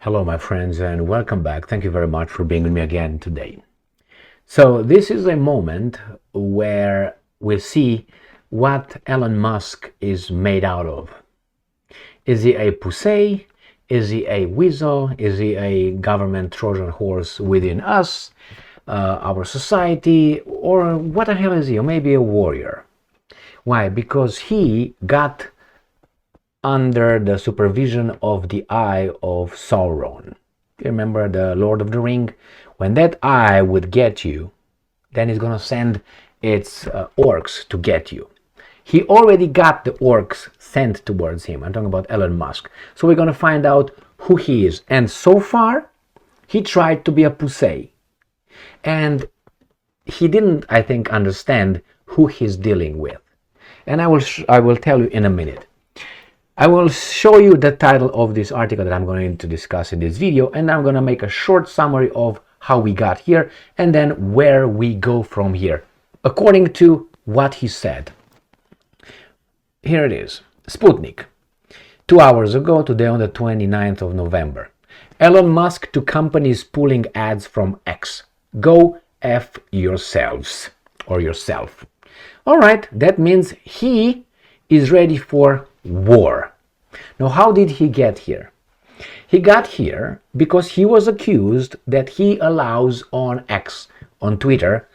Hello, my friends, and welcome back. Thank you very much for being with me again today. So this is a moment where we see what Elon Musk is made out of. Is he a pussy? Is he a weasel? Is he a government Trojan horse within us, our society? Or what the hell is he? Or maybe a warrior? Why? Because he got under the supervision of the eye of Sauron. You remember the Lord of the Ring? When that eye would get you, then it's going to send its orcs to get you. He already got the orcs sent towards him. I'm talking about Elon Musk. So we're going to find out who he is. And so far, he tried to be a pussy. And he didn't, I think, understand who he's dealing with. And I will tell you in a minute. I will show you the title of this article that I'm going to discuss in this video, and I'm going to make a short summary of how we got here and then where we go from here, according to what he said. Here it is. Sputnik. 2 hours ago, today on the 29th of November. Elon Musk to companies pulling ads from X. Go F yourselves or yourself. All right, that means he is ready for war. Now, how did he get here? He got here because he was accused that he allows on X, on Twitter,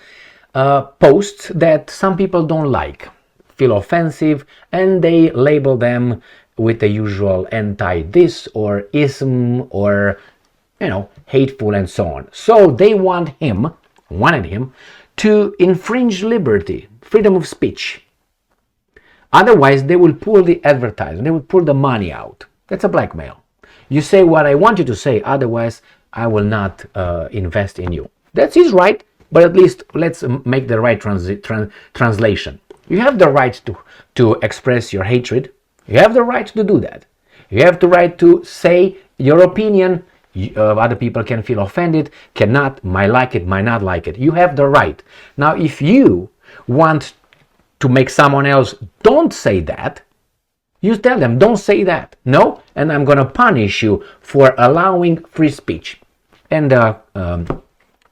posts that some people don't like, feel offensive, and they label them with the usual anti-this or ism or, hateful and so on. So they wanted him to infringe liberty, freedom of speech. Otherwise, they will pull the advertising, they will pull the money out. That's a blackmail. You say what I want you to say, otherwise I will not invest in you. That's his right, but at least let's make the right translation. You have the right to express your hatred. You have the right to do that. You have the right to say your opinion. Other people can feel offended, cannot, might like it, might not like it. You have the right. Now, if you want to make someone else don't say that, you tell them, don't say that. No, and I'm going to punish you for allowing free speech. And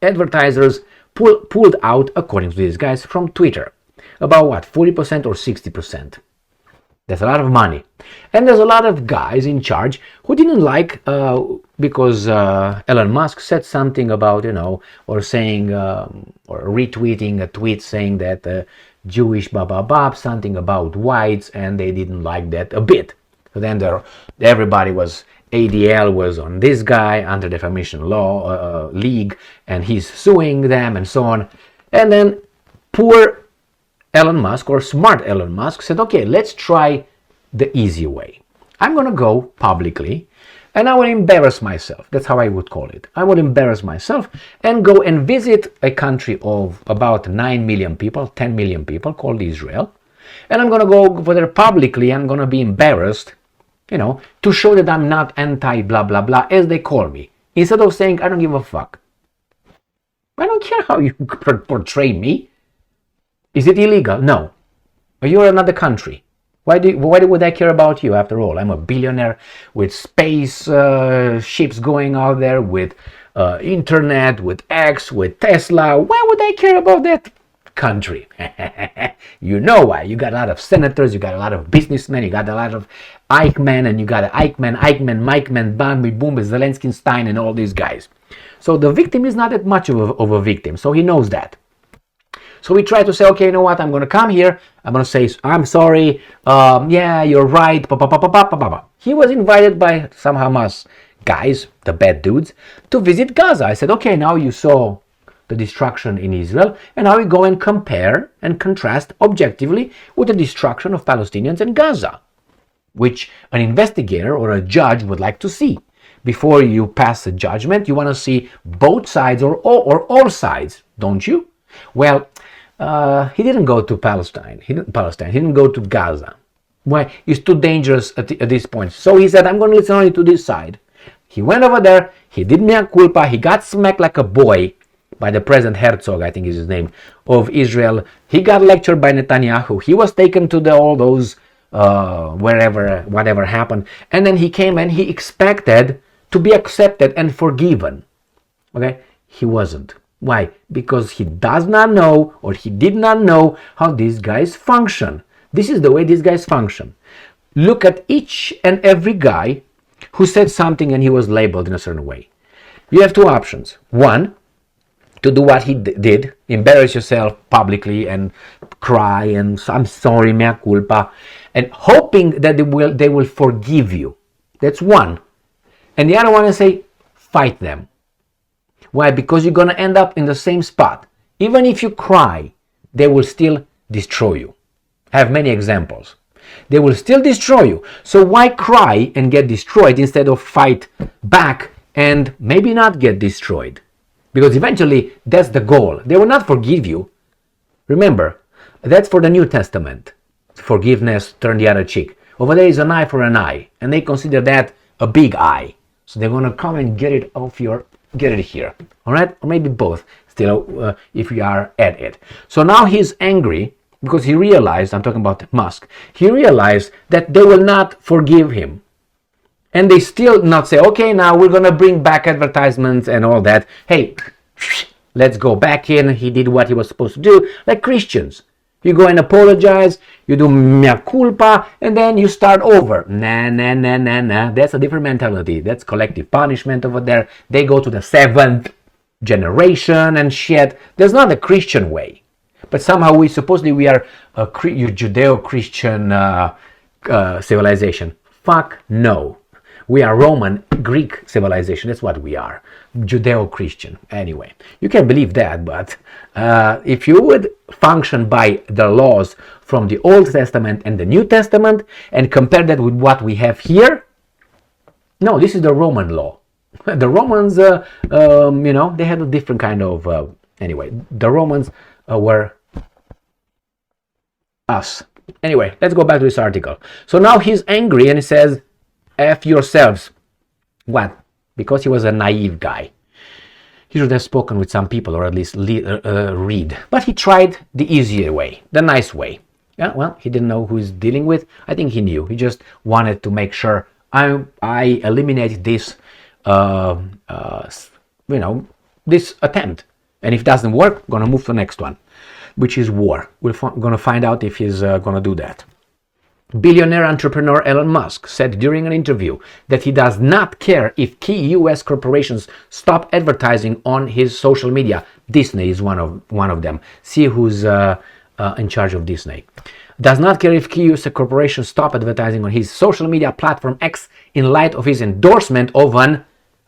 advertisers pulled out, according to these guys, from Twitter. About what, 40% or 60%? That's a lot of money. And there's a lot of guys in charge who didn't like, because Elon Musk said something about, or saying, or retweeting a tweet saying that Jewish something about whites, and they didn't like that a bit. So then everybody was, ADL was on this guy under defamation law league, and he's suing them and so on. And then poor Elon Musk, or smart Elon Musk, said, okay, let's try the easy way. I'm going to go publicly and I will embarrass myself. That's how I would call it. I will embarrass myself and go and visit a country of about 9 million people, 10 million people, called Israel. And I'm going to go over there publicly. I'm going to be embarrassed, to show that I'm not anti blah, blah, blah, as they call me. Instead of saying, I don't give a fuck. I don't care how you portray me. Is it illegal? No. You're another country. Why would I care about you after all? I'm a billionaire with space ships going out there, with internet, with X, with Tesla. Why would I care about that country? You know why. You got a lot of senators, you got a lot of businessmen, you got a lot of Eichmann, and you got Eichmann, Bambi, Boom, Zelensky, Stein, and all these guys. So the victim is not that much of a victim, so he knows that. So we try to say, okay, you know what, I'm going to come here, I'm going to say, I'm sorry, yeah, you're right, He was invited by some Hamas guys, the bad dudes, to visit Gaza. I said, okay, now you saw the destruction in Israel, and now we go and compare and contrast objectively with the destruction of Palestinians in Gaza, which an investigator or a judge would like to see. Before you pass a judgment, you want to see both sides or all sides, don't you? Well, he didn't go to Palestine. He didn't go to Gaza. Why? It's too dangerous at this point. So he said, I'm going to listen only to this side. He went over there. He did mea culpa. He got smacked like a boy by the President Herzog, I think is his name, of Israel. He got lectured by Netanyahu. He was taken to all those whatever happened. And then he came and he expected to be accepted and forgiven. Okay? He wasn't. Why? Because he does not know, or he did not know, how these guys function. This is the way these guys function. Look at each and every guy who said something and he was labeled in a certain way. You have two options. One, to do what he did, embarrass yourself publicly and cry and I'm sorry, mea culpa, and hoping that they will forgive you. That's one. And the other one is say, fight them. Why? Because you're going to end up in the same spot. Even if you cry, they will still destroy you. I have many examples. They will still destroy you. So why cry and get destroyed instead of fight back and maybe not get destroyed? Because eventually that's the goal. They will not forgive you. Remember, that's for the New Testament. Forgiveness, turn the other cheek. Over there is an eye for an eye, and they consider that a big eye. So they're going to come and get it here. All right? Or maybe both, still, if you are at it. So now he's angry because he realized, I'm talking about Musk, he realized that they will not forgive him. And they still not say, okay, now we're going to bring back advertisements and all that. Hey, let's go back in. He did what he was supposed to do. Like Christians. You go and apologize, you do mea culpa, and then you start over. Nah. That's a different mentality. That's collective punishment over there. They go to the 7th generation and shit. There's not a Christian way. But somehow we are a Judeo-Christian civilization. Fuck no. We are Roman, Greek civilization. That's what we are. Judeo-Christian. Anyway, you can believe that, but if you would function by the laws from the Old Testament and the New Testament and compare that with what we have here, no, this is the Roman law. The Romans, they had a different kind of... anyway, the Romans were us. Anyway, let's go back to this article. So now he's angry and he says, F yourselves. What? Because he was a naive guy. He should have spoken with some people, or at least read. But he tried the easier way, the nice way. Yeah, well, he didn't know who he's dealing with. I think he knew. He just wanted to make sure I eliminate this, this attempt. And if it doesn't work, I'm gonna move to the next one, which is war. We're gonna find out if he's gonna do that. Billionaire entrepreneur Elon Musk said during an interview that he does not care if key US corporations stop advertising on his social media. Disney is one of them. See who's in charge of Disney. Does not care if key US corporations stop advertising on his social media platform X in light of his endorsement of an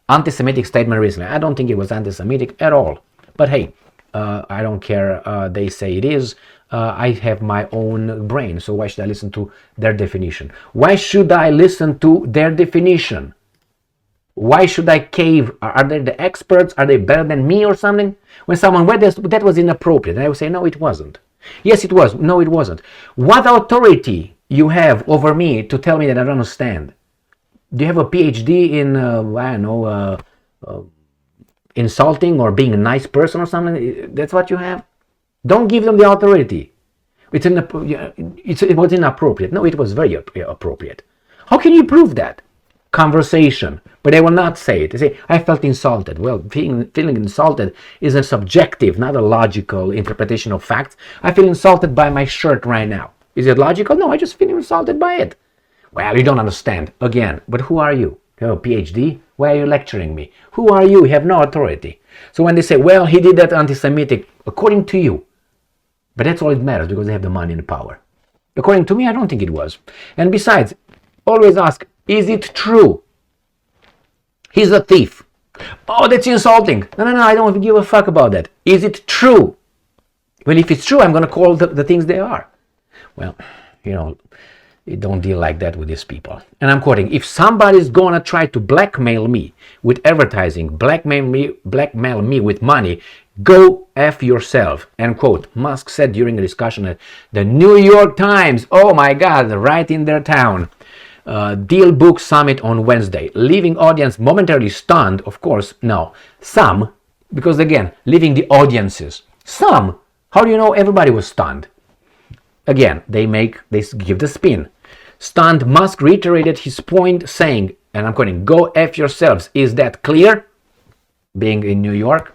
anti-Semitic statement recently. I don't think it was anti-Semitic at all. But hey, I don't care. They say it is. I have my own brain, so why should I listen to their definition? Why should I listen to their definition? Why should I cave? Are they the experts? Are they better than me or something? When someone went, that was inappropriate, and I would say, no, it wasn't. Yes, it was. No, it wasn't. What authority you have over me to tell me that I don't understand? Do you have a PhD in, insulting or being a nice person or something? That's what you have? Don't give them the authority. It was inappropriate. No, it was very appropriate. How can you prove that? Conversation. But they will not say it. They say, I felt insulted. Well, feeling insulted is a subjective, not a logical interpretation of facts. I feel insulted by my shirt right now. Is it logical? No, I just feel insulted by it. Well, you don't understand. Again, but who are you? You have a PhD? Why are you lecturing me? Who are you? You have no authority. So when they say, well, he did that anti-Semitic, according to you, but that's all it matters because they have the money and the power. According to me, I don't think it was. And besides, always ask, is it true? He's a thief. Oh, that's insulting. No, I don't give a fuck about that. Is it true? Well, if it's true, I'm going to call the things they are. Well, you don't deal like that with these people. And I'm quoting, if somebody's going to try to blackmail me with advertising, blackmail me with money, go F yourself, end quote. Musk said during a discussion at the New York Times, oh my God, right in their town, Deal Book Summit on Wednesday, leaving audience momentarily stunned. Of course, no, some, because again, leaving the audiences. Some, how do you know everybody was stunned? Again, they give the spin. Stunned, Musk reiterated his point, saying, and I'm quoting, "Go F yourselves." Is that clear? Being in New York,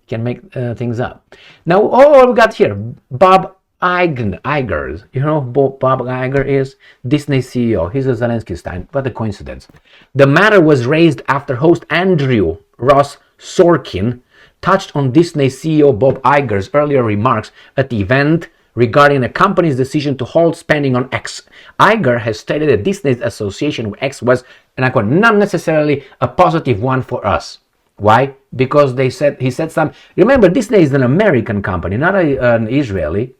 can make things up. Now, we got here, Bob Iger. You know who Bob Iger is? Disney CEO. He's a Zelensky Stein. What a coincidence. The matter was raised after host Andrew Ross Sorkin touched on Disney CEO Bob Iger's earlier remarks at the event regarding the company's decision to halt spending on X. Iger has stated that Disney's association with X was, and I quote, "not necessarily a positive one for us." Why? Because he said some. Remember, Disney is an American company, not an Israeli.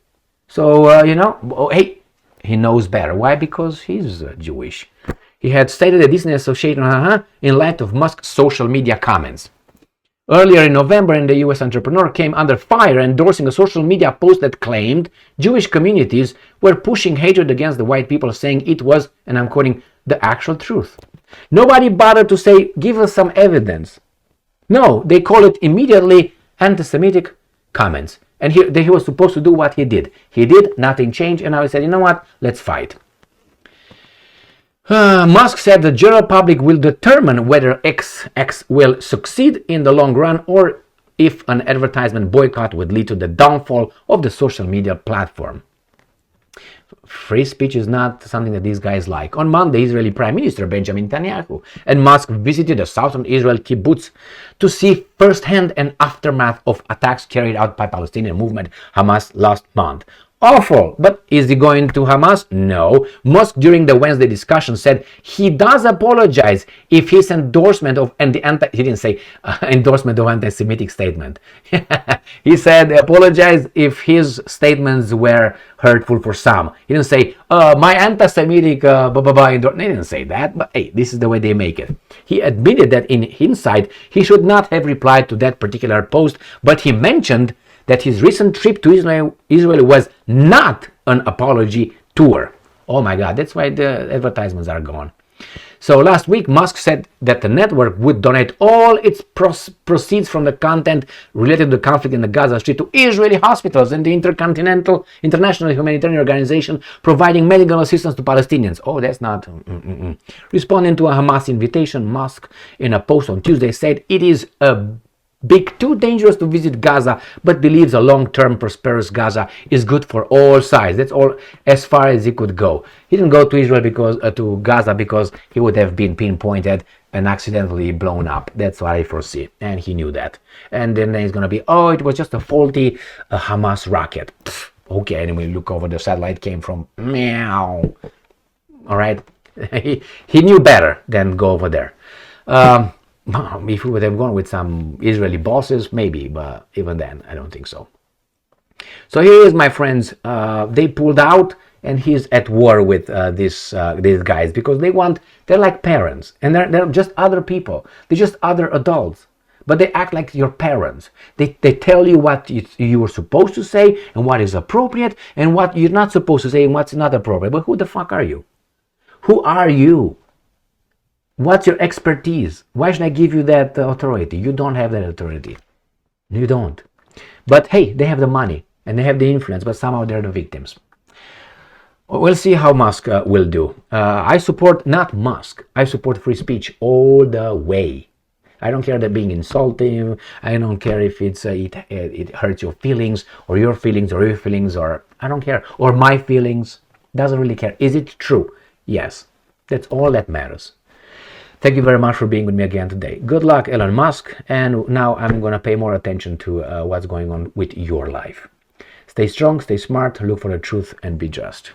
So, hey, he knows better. Why? Because he's Jewish. He had stated the Disney Association in light of Musk's social media comments. Earlier in November, the U.S. entrepreneur came under fire endorsing a social media post that claimed Jewish communities were pushing hatred against the white people, saying it was, and I'm quoting, "the actual truth." Nobody bothered to say, "Give us some evidence." No, they call it immediately anti-Semitic comments. And he was supposed to do what he did. He did, nothing changed, and now he said, "You know what, let's fight." Musk said the general public will determine whether X will succeed in the long run or if an advertisement boycott would lead to the downfall of the social media platform. Free speech is not something that these guys like. On Monday, Israeli Prime Minister Benjamin Netanyahu and Musk visited the southern Israel kibbutz to see firsthand an aftermath of attacks carried out by Palestinian movement Hamas last month. Awful, but is he going to Hamas? No. Musk during the Wednesday discussion said he does apologize if his endorsement of he didn't say endorsement of anti-Semitic statement. He said apologize if his statements were hurtful for some. He didn't say my anti-Semitic He didn't say that, but hey, this is the way they make it. He admitted that in hindsight he should not have replied to that particular post, but he mentioned that his recent trip to Israel was not an apology tour. Oh my God, that's why the advertisements are gone. So last week, Musk said that the network would donate all its proceeds from the content related to the conflict in the Gaza Strip to Israeli hospitals and the International Humanitarian Organization providing medical assistance to Palestinians. Oh, that's not... Responding to a Hamas invitation, Musk, in a post on Tuesday, said it is too dangerous to visit Gaza, but believes a long-term prosperous Gaza is good for all sides. That's all as far as he could go. He didn't go to Israel to Gaza because he would have been pinpointed and accidentally blown up. That's what I foresee, and he knew that. And then he's gonna be, it was just a faulty Hamas rocket. Okay, and when you look over, the satellite came from meow. All right, he knew better than go over there. If we would have gone with some Israeli bosses, maybe, but even then, I don't think so. So here is, my friends, they pulled out, and he's at war with these guys because they're like parents, and they're just other people. They're just other adults, but they act like your parents. They tell you what you were supposed to say and what is appropriate and what you're not supposed to say and what's not appropriate. But who the fuck are you? Who are you? What's your expertise? Why should I give you that authority? You don't have that authority. You don't. But hey, they have the money and they have the influence, but somehow they're the victims. We'll see how Musk will do. I support not Musk. I support free speech all the way. I don't care that being insulting. I don't care if it hurts your feelings or your feelings or your feelings, or I don't care, or my feelings. Doesn't really care. Is it true? Yes. That's all that matters. Thank you very much for being with me again today. Good luck, Elon Musk. And now I'm going to pay more attention to what's going on with your life. Stay strong, stay smart, look for the truth, and be just.